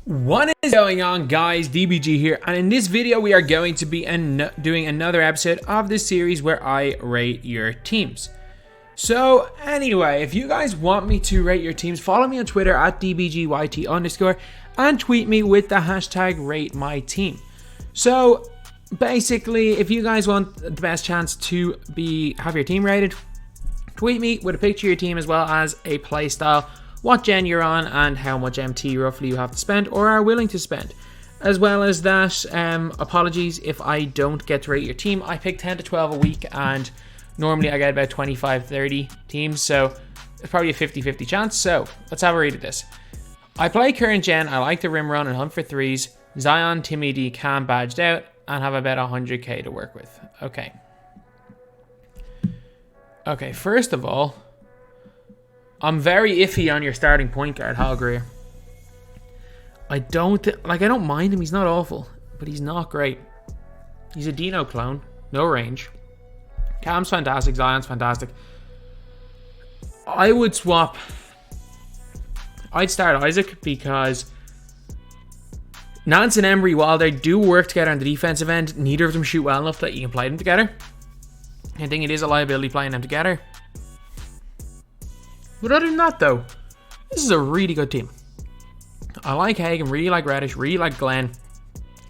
What is going on, guys? DBG here, and in this video we are going to be doing another episode of this series where I rate your teams. So anyway, if you guys want me to rate your teams, follow me on Twitter at DBGYT_ and tweet me with the hashtag #RateMyTeam. So basically, if you guys want the best chance to have your team rated, tweet me with a picture of your team as well as a playstyle, what gen you're on, and how much MT roughly you have to spend or are willing to spend. As well as that, apologies if I don't get to rate your team. I pick 10 to 12 a week, and normally I get about 25-30 teams, so it's probably a 50-50 chance. So let's have a read of this. I play current gen. I like to rim run and hunt for threes. Zion, Timmy D, Cam badged out, and have about 100k to work with. Okay, first of all, I'm very iffy on your starting point guard, Hal Greer. I don't mind him. He's not awful, but he's not great. He's a Dino clone, no range. Cam's fantastic, Zion's fantastic. I'd start Isaac because Nance and Emery, while they do work together on the defensive end, neither of them shoot well enough that you can play them together. I think it is a liability playing them together. But other than that, though, this is a really good team. I like Hagen, really like Reddish, really like Glenn.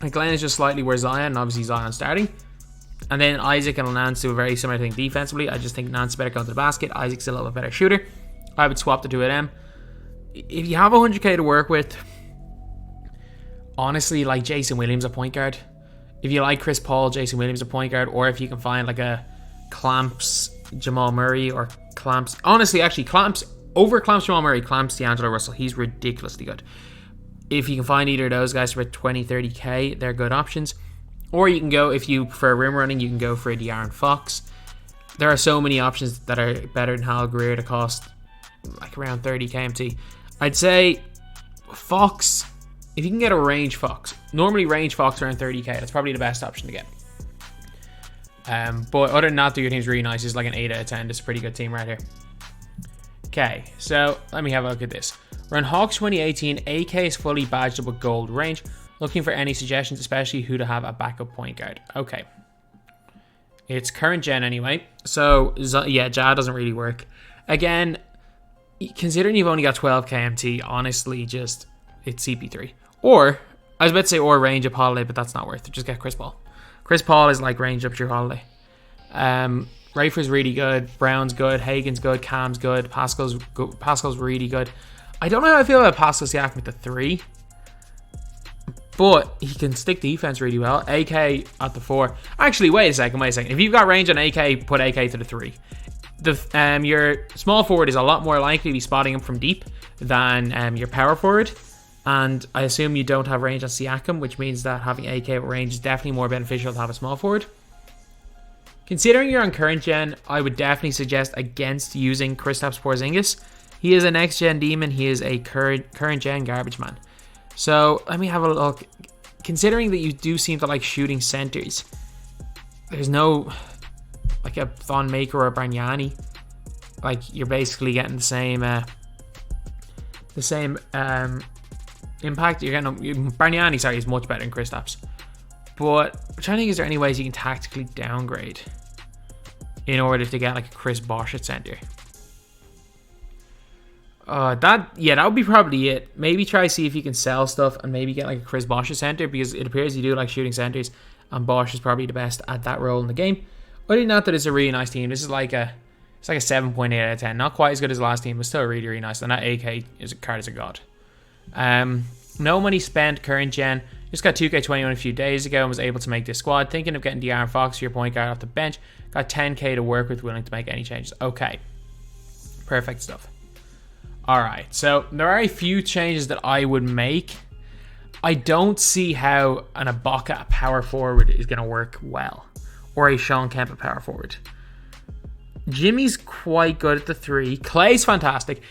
And Glenn is just slightly where Zion, and obviously Zion starting. And then Isaac and Nance do a very similar thing defensively. I just think Nance is better going to the basket. Isaac's a little bit better shooter. I would swap the two of them. If you have 100k to work with, honestly, like Jason Williams a point guard. If you like Chris Paul, Jason Williams a point guard. Or if you can find like a Clamps Jamal Murray, or Clamps, honestly, actually Clamps Jamal Murray, Clamps D'Angelo Russell. He's ridiculously good. If you can find either of those guys for 20-30k, they're good options. Or you can go, if you prefer rim running, you can go for a De'Aaron Fox. There are so many options that are better than Hal Greer to cost like around 30k MT. I'd say Fox, if you can get a range Fox, normally range Fox around 30k, that's probably the best option to get. But other than that, your team's really nice. It's like an 8 out of 10. It's a pretty good team right here. Okay, so let me have a look at this. We're on Hawks 2018. AK is fully badged up with gold range. Looking for any suggestions, especially who to have a backup point guard. Okay. It's current gen anyway. So, yeah, Ja doesn't really work. Again, considering you've only got 12k MT, honestly, it's CP3. Or, I was about to say or range up Holiday, but that's not worth it. Just get Chris Paul. Chris Paul is like range up your Holiday. Rafer's really good. Brown's good. Hagen's good. Cam's good. Pascal's really good. I don't know how I feel about Pascal Siakam with the 3. But he can stick defense really well. AK at the 4. Actually, wait a second. If you've got range on AK, put AK to the 3. Your small forward is a lot more likely to be spotting him from deep than your power forward. And I assume you don't have range on Siakam, which means that having AK with range is definitely more beneficial to have a small forward. Considering you're on current gen, I would definitely suggest against using Kristaps Porzingis. He is a next gen demon. He is a current gen garbage man. So let me have a look. Considering that you do seem to like shooting centers, there's no like a Thon Maker or Bargnani. Like you're basically getting the same impact. You're getting Bargnani. Sorry, is much better than Kristaps. But I'm trying to think, is there any ways you can tactically downgrade in order to get like a Chris Bosh at center? That would be probably it. Maybe try see if you can sell stuff and maybe get like a Chris Bosh at center, because it appears you do like shooting centers, and Bosh is probably the best at that role in the game. Other than that, it's a really nice team. This is like a 7.8 out of 10. Not quite as good as the last team, but still really, really nice. And that AK is a card as a god. No money spent current gen. Just got 2K21 a few days ago and was able to make this squad. Thinking of getting De'Aaron Fox for your point guard off the bench. Got 10k to work with, willing to make any changes. Okay. Perfect stuff. Alright, so there are a few changes that I would make. I don't see how an Ibaka at power forward is going to work well. Or a Sean Kemp at power forward. Jimmy's quite good at the 3. Clay's fantastic.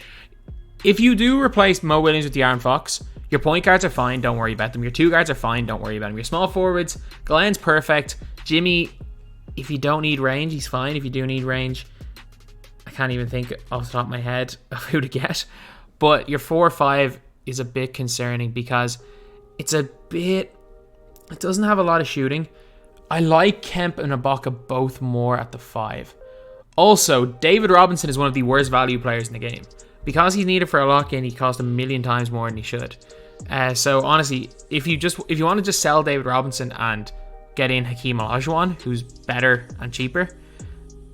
If you do replace Mo Williams with De'Aaron Fox, your point guards are fine, don't worry about them. Your 2 guards are fine, don't worry about them. Your small forwards, Glenn's perfect. Jimmy, if you don't need range, he's fine. If you do need range, I can't even think off the top of my head of who to get. But your 4 or 5 is a bit concerning because it doesn't have a lot of shooting. I like Kemp and Ibaka both more at the 5. Also, David Robinson is one of the worst value players in the game. Because he's needed for a lock-in, he cost a million times more than he should. So honestly, if you want to just sell David Robinson and get in Hakeem Olajuwon, who's better and cheaper,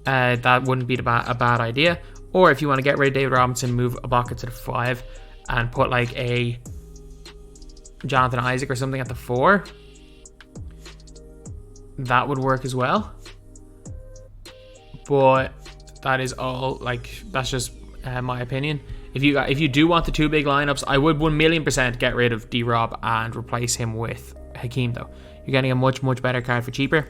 that wouldn't be a bad idea. Or if you want to get rid of David Robinson, move Ibaka to the 5 and put like a Jonathan Isaac or something at the 4. That would work as well. But that is all, like, that's just my opinion. If you do want the 2 big lineups, I would 1,000,000% get rid of D-Rob and replace him with Hakeem though. You're getting a much, much better card for cheaper.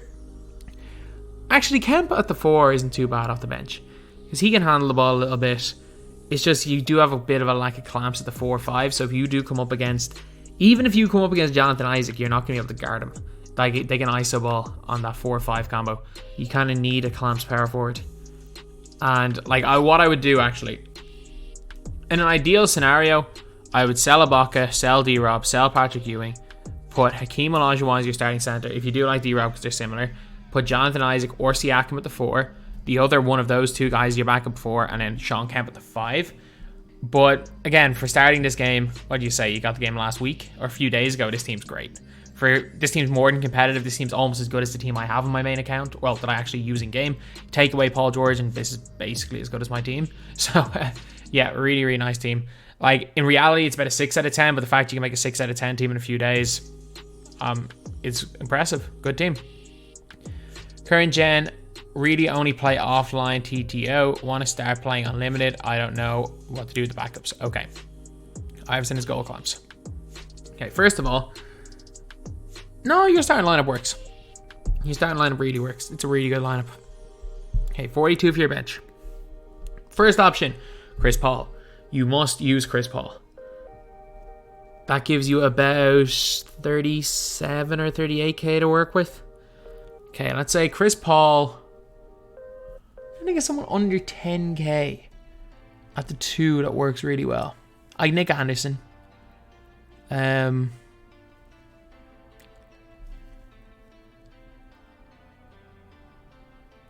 Actually, Kemp at the 4 isn't too bad off the bench because he can handle the ball a little bit. It's just you do have a bit of a lack of clamps at the 4-5. So if you do come up against, even if you come up against Jonathan Isaac, you're not going to be able to guard him. Like, they can ISO ball on that 4-5 combo. You kind of need a clamps power forward. And like what I would do actually, in an ideal scenario, I would sell Ibaka, sell D-Rob, sell Patrick Ewing, put Hakeem Olajuwon as your starting center. If you do like D-Rob because they're similar, put Jonathan Isaac or Siakam at the 4. The other one of those 2 guys your backup 4, and then Sean Kemp at the 5. But again, for starting this game, what do you say? You got the game last week or a few days ago. This team's great. This team's more than competitive. This team's almost as good as the team I have on my main account. Well, that I actually use in game. Take away Paul George, and this is basically as good as my team. So, yeah, really, really nice team. Like, in reality, it's about a 6 out of 10, but the fact you can make a 6 out of 10 team in a few days, it's impressive. Good team. Current gen, really only play offline TTO. Want to start playing unlimited. I don't know what to do with the backups. Okay. Iverson is goal clamps. Okay, first of all, no, your starting lineup works. Your starting lineup really works. It's a really good lineup. Okay, 42 for your bench. First option, Chris Paul. You must use Chris Paul. That gives you about 37 or 38k to work with. Okay, let's say Chris Paul. I think it's someone under 10k at the 2 that works really well. Like Nick Anderson.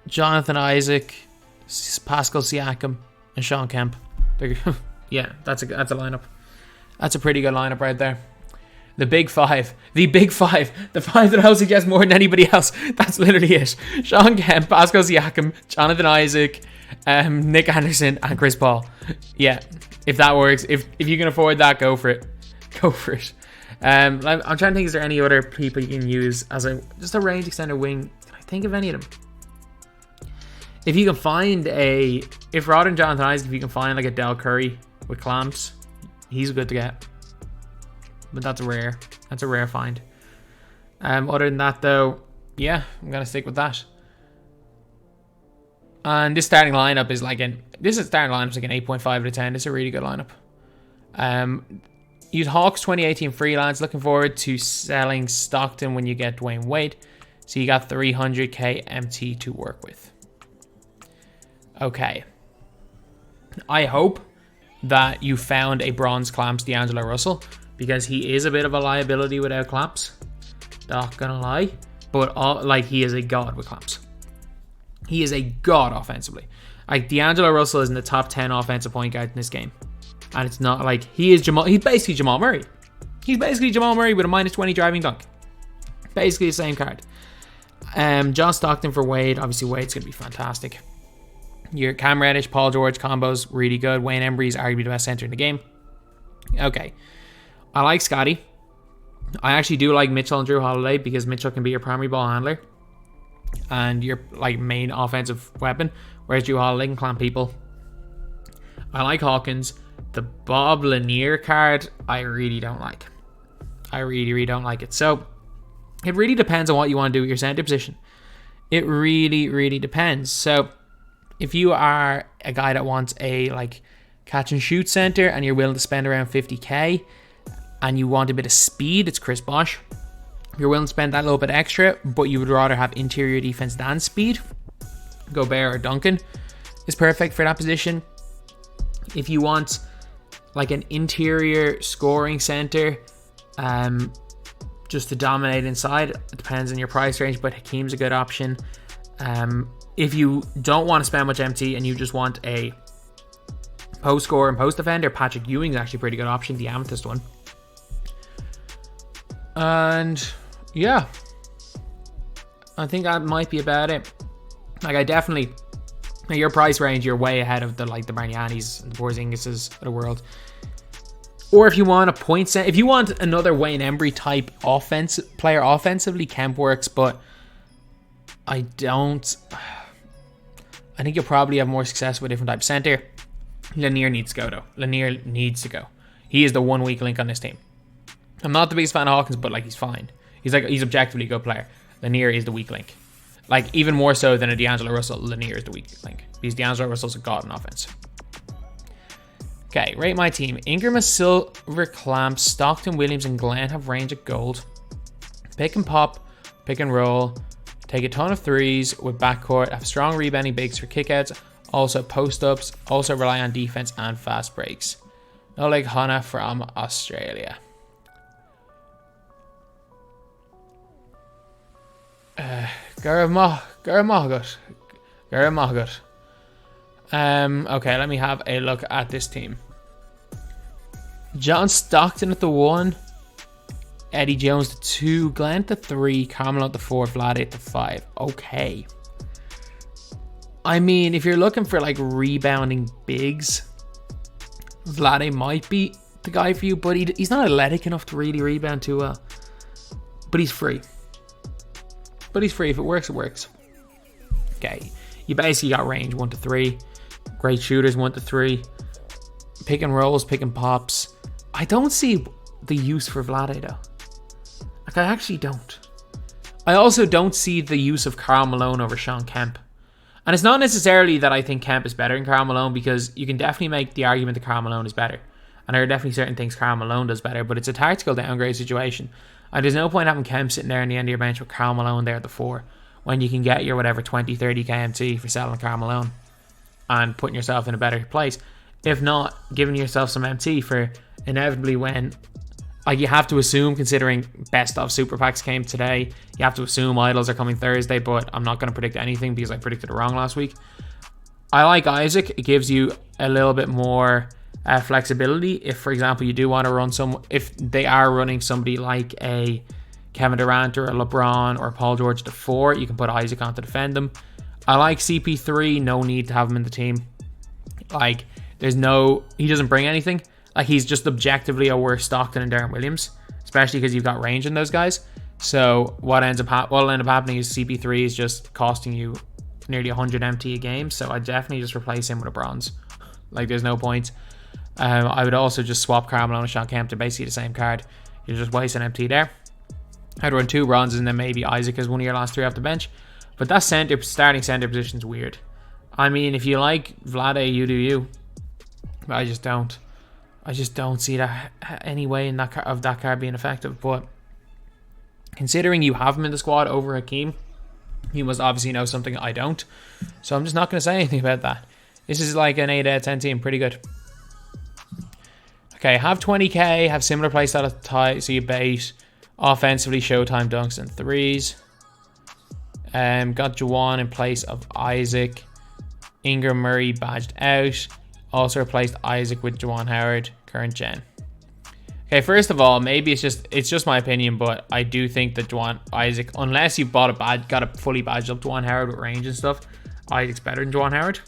Jonathan Isaac, Pascal Siakam, and Sean Kemp. Yeah, that's a lineup. That's a pretty good lineup right there. The big 5. The 5 that I'll suggest more than anybody else. That's literally it. Sean Kemp, Pascal Siakam, Jonathan Isaac, Nick Anderson, and Chris Paul. Yeah, if that works. If you can afford that, go for it. Go for it. I'm trying to think, is there any other people you can use as just a range extender wing? Can I think of any of them? If you can find if rather than Jonathan Isaac, if you can find like a Del Curry with clamps, he's good to get. But that's rare. That's a rare find. Other than that though, yeah, I'm gonna stick with that. And this starting lineup is like an 8.5 out of 10. This is a really good lineup. Use Hawks 2018 freelance. Looking forward to selling Stockton when you get Dwayne Wade. So you got 300k MT to work with. Okay. I hope that you found a bronze clamps D'Angelo Russell, because he is a bit of a liability without clamps. Not gonna lie. But he is a god with clamps. He is a god offensively. Like, D'Angelo Russell is in the top 10 offensive point guard in this game. And it's not like he's basically Jamal Murray. He's basically Jamal Murray with a -20 driving dunk. Basically the same card. John Stockton for Wade. Obviously Wade's gonna be fantastic. Your Cam Reddish, Paul George combos, really good. Wayne Embry's arguably the best center in the game. Okay. I like Scotty. I actually do like Mitchell and Drew Holiday, because Mitchell can be your primary ball handler and your like main offensive weapon, whereas Drew Holiday can clamp people. I like Hawkins. The Bob Lanier card, I really don't like. I really, really don't like it. So it really depends on what you want to do with your center position. It really, really depends. So if you are a guy that wants a like catch and shoot center and you're willing to spend around 50k and you want a bit of speed, it's Chris Bosh. If you're willing to spend that little bit extra, but you would rather have interior defense than speed, Gobert or Duncan is perfect for that position. If you want like an interior scoring center, just to dominate inside. It depends on your price range, but Hakeem's a good option. If you don't want to spend much MT and you just want a post scorer and post defender, Patrick Ewing's actually a pretty good option, the Amethyst one. And yeah, I think that might be about it. Like, I definitely, at your price range, you're way ahead of the Bargnanis and the Porzingises of the world. Or if you want a point set, if you want another Wayne Embry type player offensively, Kemp works, but I think you'll probably have more success with a different type of center. Lanier needs to go, though. Lanier needs to go. He is the one weak link on this team. I'm not the biggest fan of Hawkins, but he's fine. He's objectively a good player. Lanier is the weak link. Even more so than a D'Angelo Russell, Lanier is the weak link. Because D'Angelo Russell's a god in offense. Okay, rate my team. Ingram has silver clamps. Stockton, Williams, and Glenn have range at gold. Pick and pop, pick and roll. Take a ton of threes with backcourt. Have strong rebounding bigs for kickouts. Also post-ups. Also rely on defense and fast breaks. No like Hannah from Australia. Gaurav Mahagut. Okay, let me have a look at this team. John Stockton at the 1. Eddie Jones at 2. Glenn at the 3. Carmelo at the 4. Vlade at the 5. Okay. I mean, if you're looking for rebounding bigs, Vlade might be the guy for you, but he's not athletic enough to really rebound too well. But he's free. If it works, it works. Okay. You basically got range 1 to 3. Great shooters 1 to 3. Pick and rolls, pick and pops. I don't see the use for Vlade though. I actually don't. I also don't see the use of Karl Malone over Sean Kemp. And it's not necessarily that I think Kemp is better than Karl Malone, because you can definitely make the argument that Karl Malone is better. And there are definitely certain things Karl Malone does better, but it's a tactical downgrade situation. And there's no point having Kemp sitting there in the end of your bench with Karl Malone there at the 4, when you can get your 20, 30 KMT for selling Karl Malone and putting yourself in a better place. If not, giving yourself some MT for inevitably when, you have to assume, considering best of super packs came today, you have to assume idols are coming Thursday, but I'm not going to predict anything because I predicted it wrong last week. I like Isaac. It gives you a little bit more flexibility. If, for example, you do want to run if they are running somebody like a Kevin Durant or a LeBron or Paul George to 4, you can put Isaac on to defend them. I like CP3. No need to have him in the team. He doesn't bring anything. He's just objectively a worse Stockton and Darren Williams, especially because you've got range in those guys. So what'll end up happening is CP3 is just costing you nearly 100 MT a game. So I definitely just replace him with a bronze. There's no point. I would also just swap Carmelo and Sean Kemp to basically the same card. You're just wasting MT there. I'd run 2 bronzes and then maybe Isaac as one of your last 3 off the bench. But that starting center position is weird. I mean, if you like Vlade, you do you. But I just don't. I just don't see that any way in that card being effective. But considering you have him in the squad over Hakeem, you must obviously know something I don't. So I'm just not going to say anything about that. This is like an 8 out of 10 team. Pretty good. Okay, have 20k, have similar playstyle at the tie, so you bait offensively, Showtime, dunks, and threes. Got Juwan in place of Isaac. Ingram Murray badged out. Also replaced Isaac with Juwan Howard, current gen. Okay, first of all, maybe it's just my opinion, but I do think that Isaac, unless you got a fully badged up Juwan Howard with range and stuff, Isaac's better than Juwan Howard.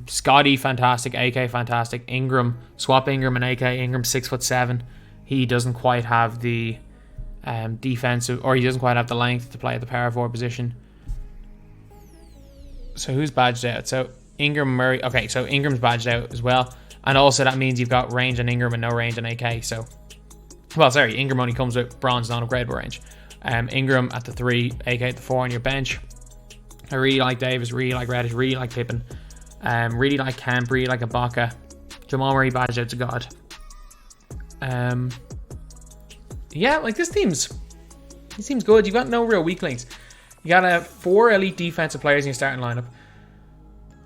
Scotty, fantastic. AK, fantastic. Ingram, swap Ingram and AK. Ingram 6'7". He doesn't quite have the defensive, or he doesn't quite have the length to play at the power forward position. So who's badged out? So Ingram, Murray. Okay, so Ingram's badged out as well. And also that means you've got range on Ingram and no range on AK. So, Ingram only comes with bronze, non-upgradable range. Ingram at the 3, AK at the 4 on your bench. I really like Davis, really like Reddish, really like Pippen. Really like Kemp, really like Ibaka. Jamal Murray badged out's a god. Yeah, this team's good. You've got no real weak links. You got 4 elite defensive players in your starting lineup.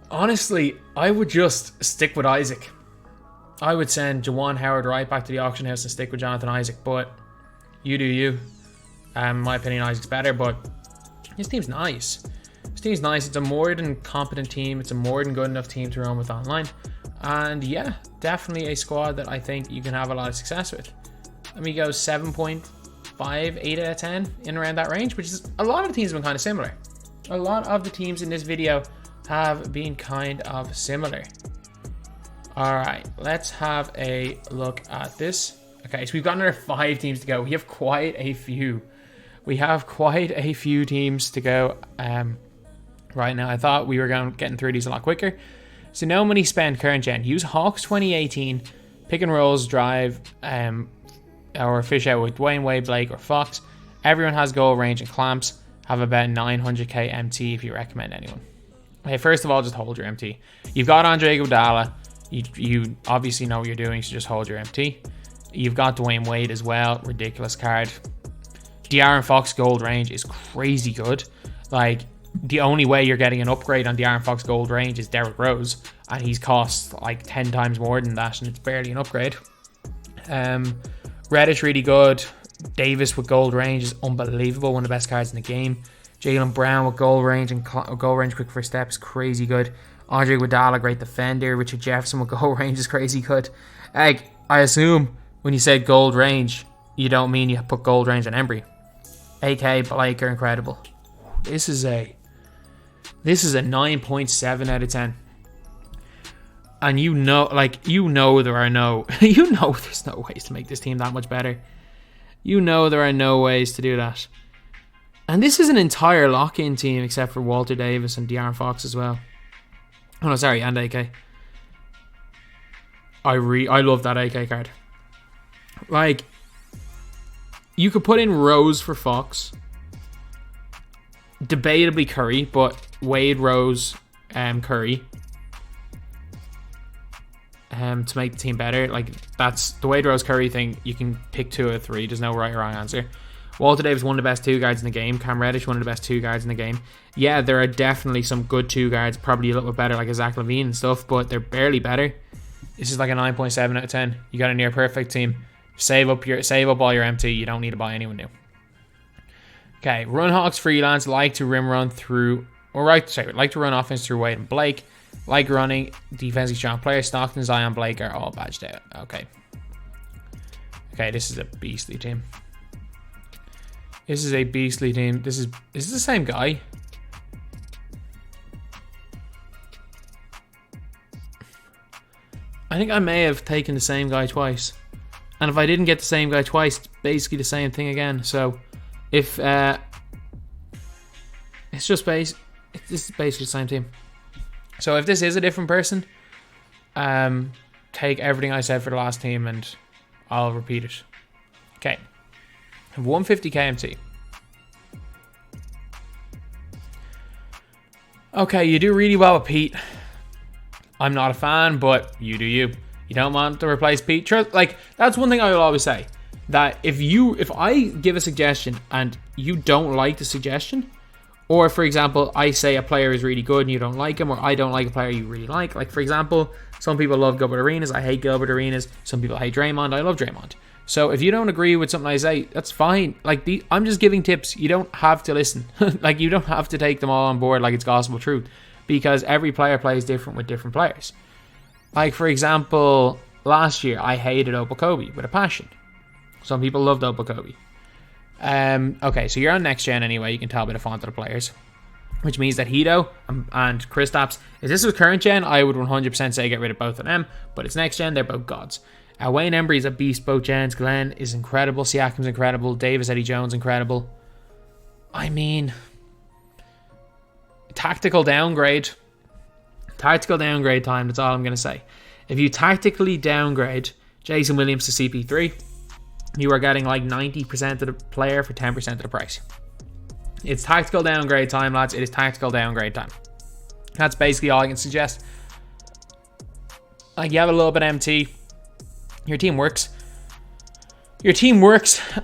Honestly, I would just stick with Isaac. I would send Juwan Howard right back to the auction house and stick with Jonathan Isaac, but you do you. In my opinion, Isaac's better, but this team's nice. This team's nice. It's a more than competent team. It's a more than good enough team to run with online. And yeah, definitely a squad that I think you can have a lot of success with. Let me go 7.5, 8 out of 10 in around that range, which is a lot of the teams have been kind of similar. A lot of the teams in this video have been kind of similar. Alright, let's have a look at this. Okay, so we've got another 5 teams to go. We have quite a few. We have quite a few teams to go right now. I thought we were getting through these a lot quicker. So no money spent current gen. Use Hawks 2018, pick and rolls, drive, or fish out with Dwayne Wade, Blake, or Fox. Everyone has goal range and clamps. Have about 900k MT if you recommend anyone. Okay, first of all, just hold your MT. You've got Andre Iguodala. You obviously know what you're doing, so just hold your MT. You've got Dwayne Wade as well. Ridiculous card. De'Aaron Fox gold range is crazy good. Like, the only way you're getting an upgrade on De'Aaron Fox gold range is Derrick Rose, and he's cost like 10 times more than that, and it's barely an upgrade. Reddish really good. Davis with gold range is unbelievable. One of the best cards in the game. Jaylen Brown with gold range and gold range quick first step is crazy good. Andre Iguodala, great defender. Richard Jefferson with gold range is crazy good. Like, I assume when you said gold range, you don't mean you put gold range on Embry. AK, Blake are incredible. This is a 9.7 out of 10. And you know there are no, there's no ways to make this team that much better. You know there are no ways to do that. And this is an entire lock-in team except for Walter Davis and De'Aaron Fox as well. Oh no, sorry, and AK. I love that AK card. Like, you could put in Rose for Fox. Debatably Curry, but Wade, Rose, Curry. To make the team better. Like, that's the Wade, Rose, Curry thing. You can pick 2 or 3. There's no right or wrong answer. Walter Davis, one of the best 2 guards in the game. Cam Reddish, one of the best 2 guards in the game. Yeah, there are definitely some good 2 guards, probably a little bit better, like a Zach LaVine and stuff, but they're barely better. This is like a 9.7 out of 10. You got a near perfect team. Save up all your MT. You don't need to buy anyone new. Okay, run Hawks freelance. Like to run offense through Wade and Blake. Like running defensively strong players. Stockton, Zion, Blake are all badged out. Okay. Okay, this is a beastly team. This is a beastly team. Is this the same guy? I think I may have taken the same guy twice. And if I didn't get the same guy twice, it's basically the same thing again. So, if this is basically the same team. So if this is a different person, take everything I said for the last team and I'll repeat it. Okay. I have 150 KMT. Okay, you do really well with Pete. I'm not a fan, but you do you. You don't want to replace Pete. Like, that's one thing I will always say. That if I give a suggestion and you don't like the suggestion, or for example, I say a player is really good and you don't like him, or I don't like a player you really like. Like, for example, some people love Gilbert Arenas. I hate Gilbert Arenas. Some people hate Draymond. I love Draymond. So if you don't agree with something I say, that's fine. Like, I'm just giving tips. You don't have to listen. Like, you don't have to take them all on board like it's gospel truth, because every player plays different with different players. Like, for example, last year I hated Okobe with a passion. Some people loved Okobe. Okay, so you're on next gen anyway. You can tell by the font of the players, which means that Hito and Kristaps. If this was current gen, I would 100% say get rid of both of them. But it's next gen; they're both gods. Wayne Embry is a beast. Both gens. Glenn is incredible. Siakam's incredible. Davis, Eddie Jones, incredible. I mean, tactical downgrade. Tactical downgrade time. That's all I'm gonna say. If you tactically downgrade Jason Williams to CP3. You are getting like 90% of the player for 10% of the price. It's tactical downgrade time, lads. It is tactical downgrade time. That's basically all I can suggest. Like, you have a little bit of MT. Your team works.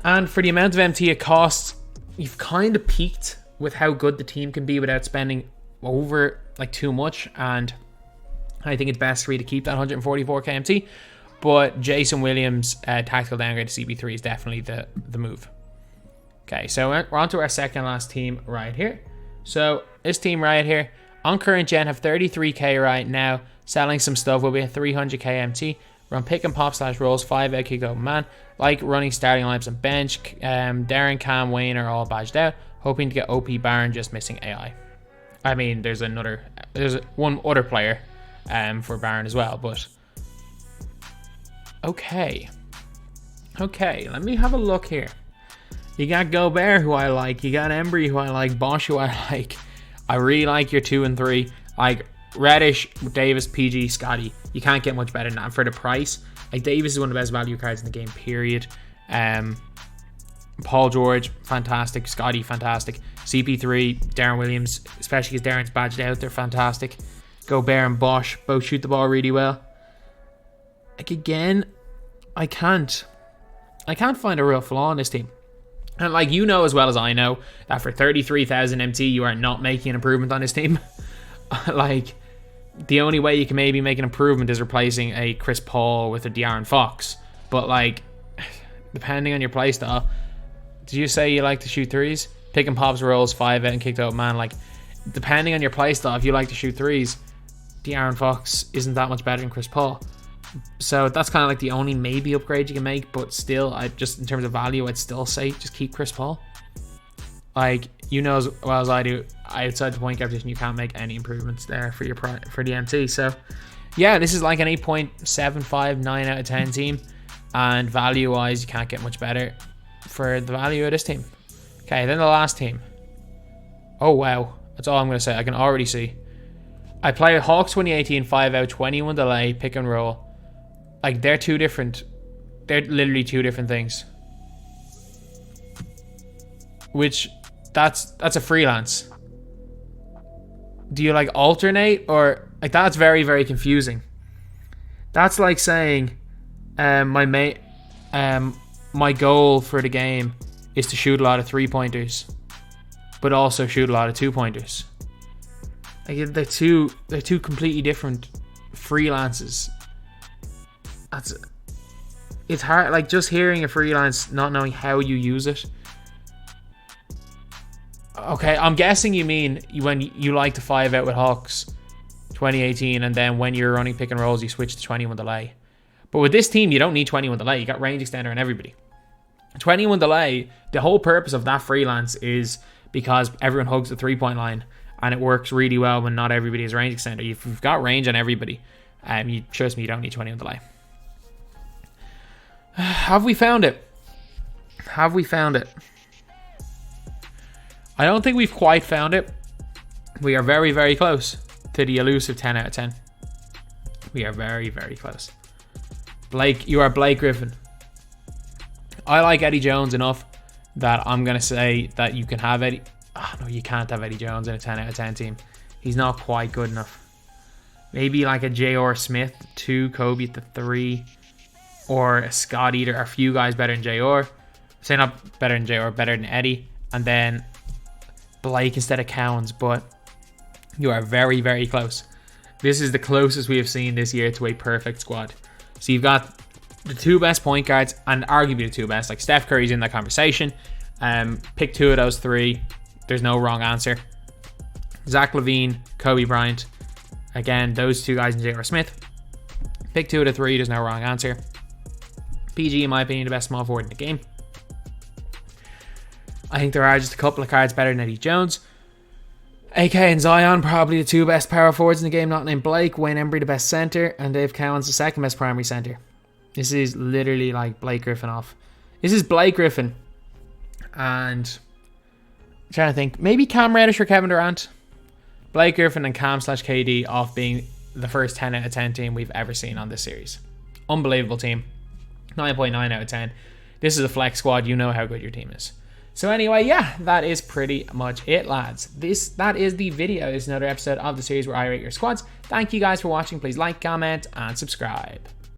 And for the amount of MT it costs, you've kind of peaked with how good the team can be without spending over like too much. And I think it's best for you to keep that 144k MT. But Jason Williams, tactical downgrade to CP3 is definitely the move. Okay, so we're on to our second last team right here. So this team right here, on current gen, have 33k right now. Selling some stuff will be a 300k MT. Run pick and pop / rolls, 5 out, kicked out man. Like running starting lineups and bench. Darren, Cam, Wayne are all badged out. Hoping to get OP Baron, just missing AI. I mean, there's one other player for Baron as well, but okay, let me have a look here. You got Gobert, who I like. You got Embry, who I like. Bosch, who I like. I really like your 2 and 3. Like Reddish, Davis, PG, Scotty. You can't get much better than that for the price. Like Davis is one of the best value cards in the game, period. Paul George, fantastic. Scotty, fantastic. CP3, Darren Williams, especially because Darren's badged out, they're fantastic. Gobert and Bosch both shoot the ball really well. Like again, I can't find a real flaw in this team. And like you know as well as I know that for 33,000 MT you are not making an improvement on this team. Like the only way you can maybe make an improvement is replacing a Chris Paul with a De'Aaron Fox. But like depending on your playstyle, did you say you like to shoot threes? Pick and pops, rolls, 5 out and kicked out man. Like depending on your playstyle, if you like to shoot threes, De'Aaron Fox isn't that much better than Chris Paul. So that's kind of like the only maybe upgrade you can make, but still, I just in terms of value, I'd still say just keep Chris Paul. Like you know as well as I do, outside the point guard position, you can't make any improvements there for the MT. So yeah, this is like an 8.75, 9 out of 10 team, and value wise, you can't get much better for the value of this team. Okay, then the last team. Oh wow, that's all I'm gonna say. I can already see. I play Hawks 2018, 5 out, 21 delay, pick and roll. Like they're literally two different things. Which that's a freelance. Do you like alternate or like that's very, very confusing. That's like saying my goal for the game is to shoot a lot of 3-pointers, but also shoot a lot of 2-pointers. Like they're two completely different freelances. It's hard, like just hearing a freelance, not knowing how you use it. Okay, I'm guessing you mean when you like to 5 out with Hawks 2018, and then when you're running pick and rolls, you switch to 21 delay. But with this team, you don't need 21 delay. You got range extender and everybody. 21 delay, the whole purpose of that freelance is because everyone hugs the 3-point line, and it works really well when not everybody is range extender. If you've got range on everybody, you trust me, you don't need 21 delay. Have we found it? Have we found it? I don't think we've quite found it. We are very, very close to the elusive 10 out of 10. We are very, very close. Blake, you are Blake Griffin. I like Eddie Jones enough that I'm going to say that you can have Eddie. Oh, no, you can't have Eddie Jones in a 10 out of 10 team. He's not quite good enough. Maybe like a J.R. Smith, 2, Kobe at the 3, or a Scott Eater, a few guys better than J.R. Say not better than J.R., better than Eddie. And then Blake instead of Cowens, but you are very, very close. This is the closest we have seen this year to a perfect squad. So you've got the 2 best point guards, and arguably the 2 best. Like Steph Curry's in that conversation. Pick 2 of those 3. There's no wrong answer. Zach LaVine, Kobe Bryant. Again, those 2 guys and J.R. Smith. Pick 2 of the 3. There's no wrong answer. PG, in my opinion, the best small forward in the game. I think there are just a couple of cards better than Eddie Jones. AK and Zion, probably the 2 best power forwards in the game, not named Blake. Wayne Embry, the best center. And Dave Cowens, the 2nd best primary center. This is literally like Blake Griffin off. This is Blake Griffin. And I'm trying to think. Maybe Cam Reddish or Kevin Durant. Blake Griffin and Cam/KD off being the first 10 out of 10 team we've ever seen on this series. Unbelievable team. 9.9 out of 10. This is a flex squad. You know how good your team is. So anyway, yeah, that is pretty much it, lads. That is the video. This is another episode of the series where I rate your squads. Thank you guys for watching. Please like, comment, and subscribe.